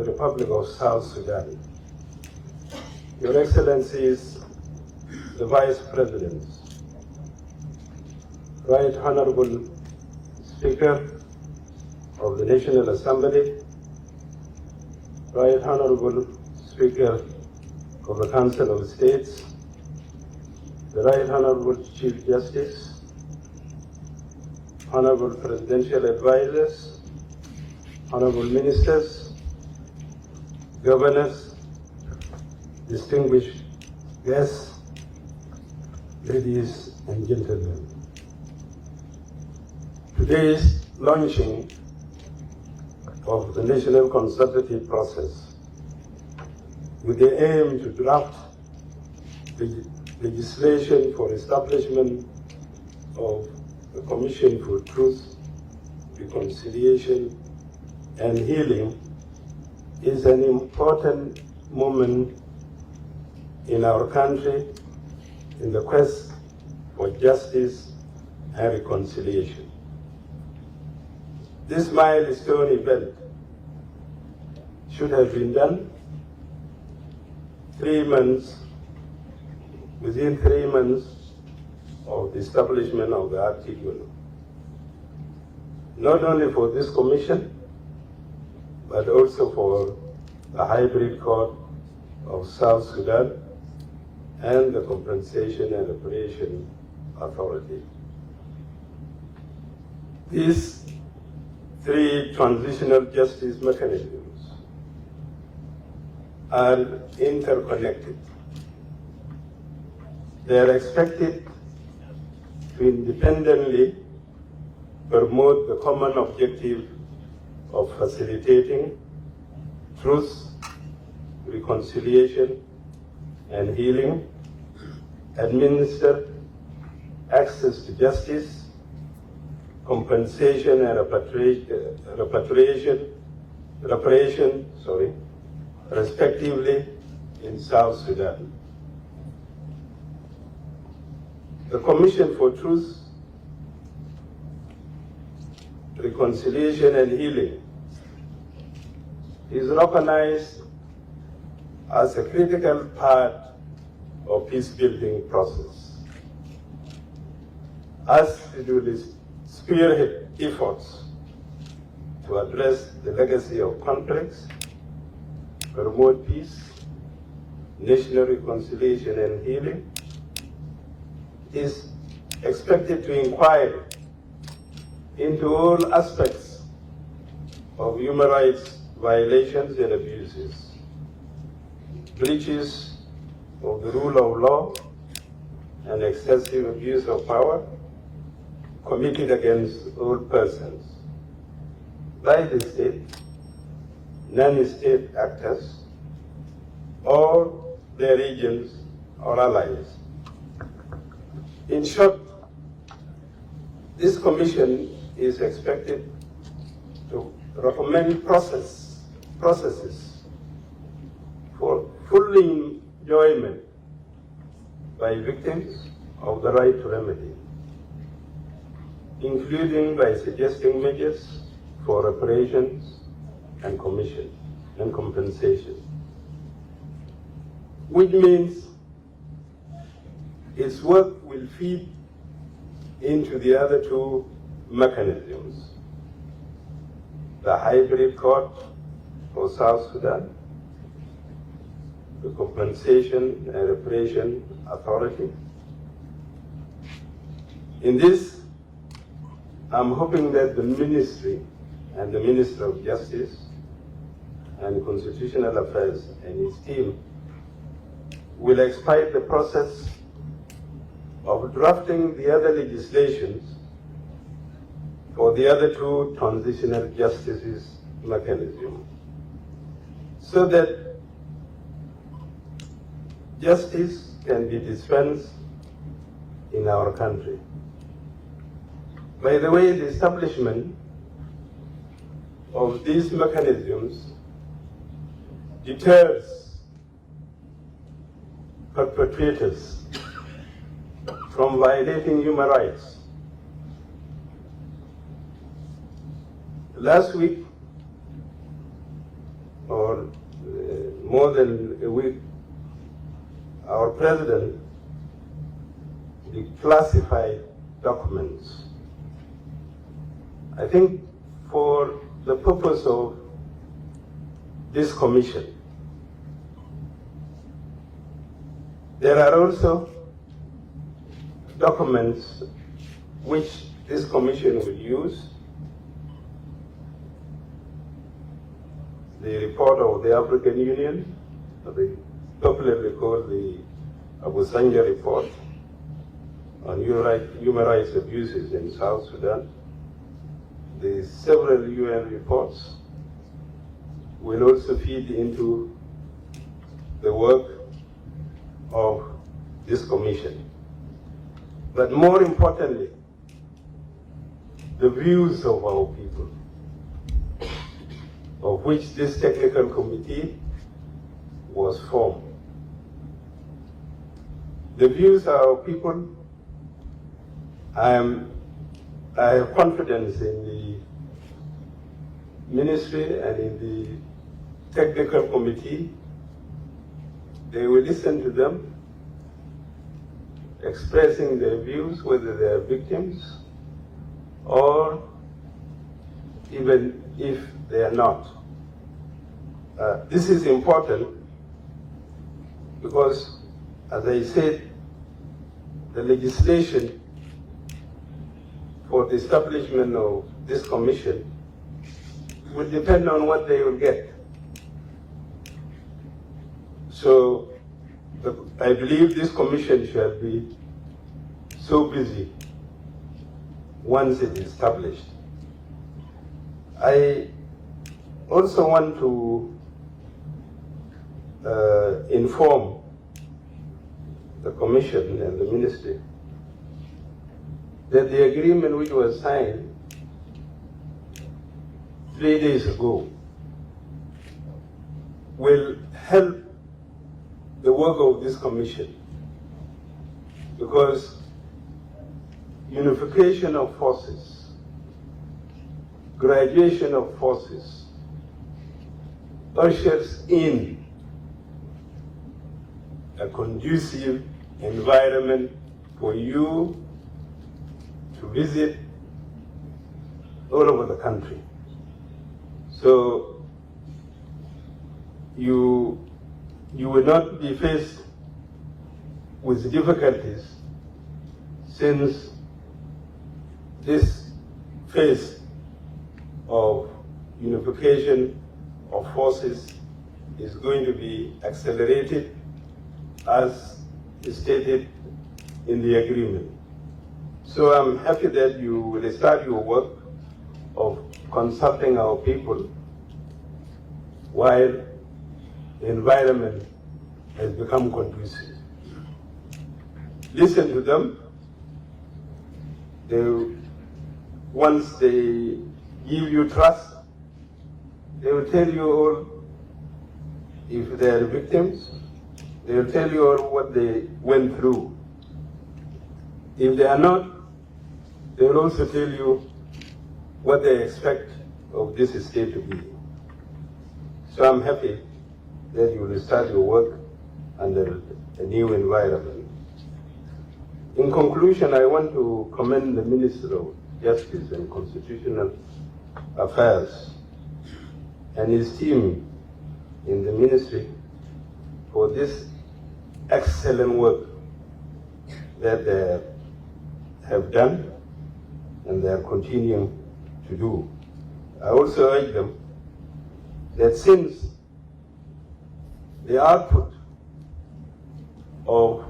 the Republic of South Sudan, Your Excellencies, the Vice Presidents, Right Honorable Speaker of the National Assembly, Right Honorable Speaker of the Council of States, the Right Honorable Chief Justice, Honorable Presidential Advisors, Honorable Ministers, Governors, distinguished guests, ladies and gentlemen. Today's launching of the national consultative process with the aim to draft legislation for establishment of the Commission for Truth, Reconciliation and Healing is an important moment in our country in the quest for justice and reconciliation. This milestone event should have been done within 3 months of the establishment of the article, not only for this commission, but also for the hybrid court of South Sudan and the Compensation and Reparation Authority. These 3 transitional justice mechanisms are interconnected. They are expected to independently promote the common objective of facilitating truth, reconciliation, and healing, administer access to justice, compensation and reparation, respectively, in South Sudan. The Commission for Truth, Reconciliation and Healing is recognized as a critical part of peace-building process, as it will spearhead efforts to address the legacy of conflicts, promote peace, national reconciliation and healing, is expected to inquire into all aspects of human rights violations and abuses, breaches of the rule of law, and excessive abuse of power committed against all persons by the state, non-state actors, or their agents or allies. In short, this commission is expected to recommend processes for full enjoyment by victims of the right to remedy, including by suggesting measures for reparations and compensation, which means its work will feed into the other 2 mechanisms: the hybrid court for South Sudan, the Compensation and Reparation Authority. In this, I'm hoping that the Ministry and the Minister of Justice and Constitutional Affairs and his team will expedite the process of drafting the other legislations for the other 2 transitional justices mechanism, so that justice can be dispensed in our country. By the way, the establishment of these mechanisms deters perpetrators from violating human rights. Last week, or more than a week, our president declassified documents. I think for the purpose of this commission, there are also documents which this commission will use. The report of the African Union, popularly called the Abu Sanja report on human rights abuses in South Sudan. The several UN reports will also feed into the work of this commission. But more importantly, the views of our people, of which this technical committee was formed. The views of our people, I have confidence in the ministry and in the technical committee. They will listen to them, expressing their views, whether they are victims or even if they are not. This is important because, as I said, the legislation for the establishment of this commission will depend on what they will get. So I believe this commission shall be so busy once it is established. I also want to inform the Commission and the Ministry that the agreement which was signed 3 days ago will help the work of this Commission, because unification of forces, graduation of forces, ushers in a conducive environment for you to visit all over the country. So you will not be faced with difficulties, since this phase of unification of forces is going to be accelerated as stated in the agreement. So I'm happy that you will start your work of consulting our people while the environment has become conducive. Listen to them. Once they give you trust, they will tell you all if they are victims. They will tell you all what they went through. If they are not, they will also tell you what they expect of this state to be. So I'm happy that you will start your work under a new environment. In conclusion, I want to commend the Minister of Justice and Constitutional Affairs and his team in the ministry for this excellent work that they have done and they are continuing to do. I also urge them that since the output of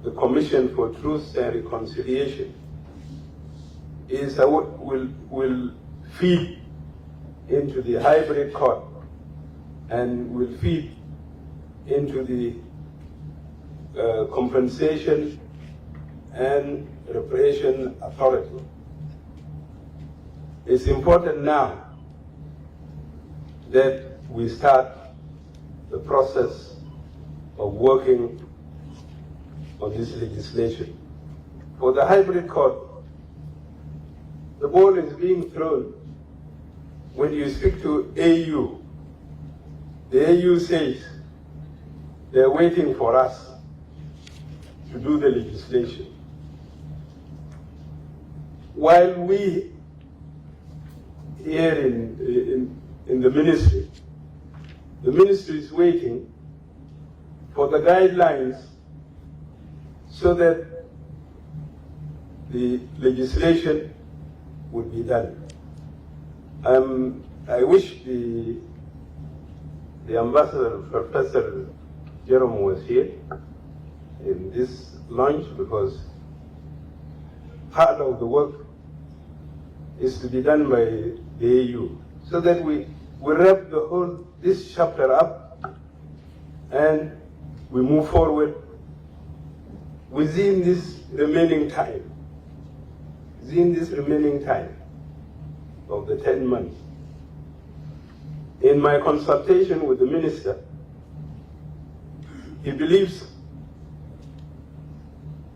the Commission for Truth and Reconciliation is will feed into the hybrid court and will feed into the compensation and reparation authority. It's important now that we start the process of working on this legislation. For the hybrid court, the ball is being thrown when you speak to AU the AU says they're waiting for us to do the legislation. While we here in the ministry is waiting for the guidelines so that the legislation would be done. I wish the ambassador, Professor Jerome, was here in this launch, because part of the work is to be done by the AU, so that we wrap this chapter up and we move forward within this remaining time of the 10 months. In my consultation with the minister, he believes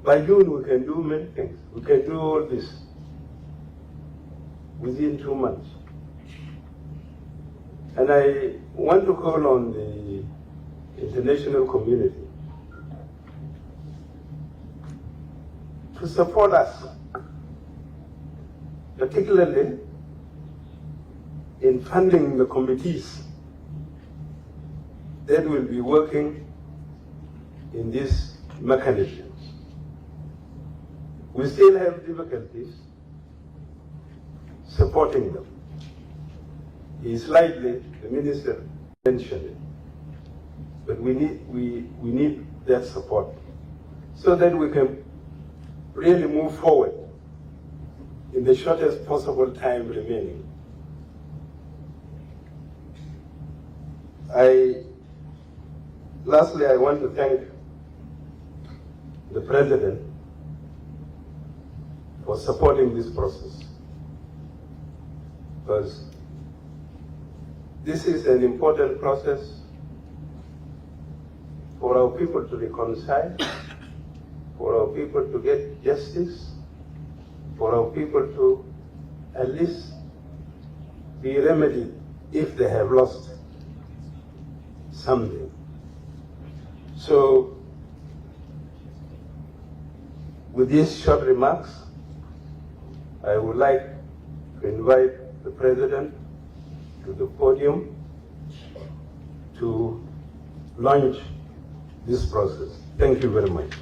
by June we can do many things. We can do all this within 2 months. And I want to call on the international community to support us, particularly in funding the committees that will be working in these mechanisms. We still have difficulties supporting them. The minister mentioned it, but we need that support so that we can really move forward in the shortest possible time remaining. Lastly, I want to thank the President for supporting this process, because this is an important process for our people to reconcile, for our people to get justice, for our people to at least be remedied if they have lost something. So, with these short remarks, I would like to invite the President to the podium to launch this process. Thank you very much.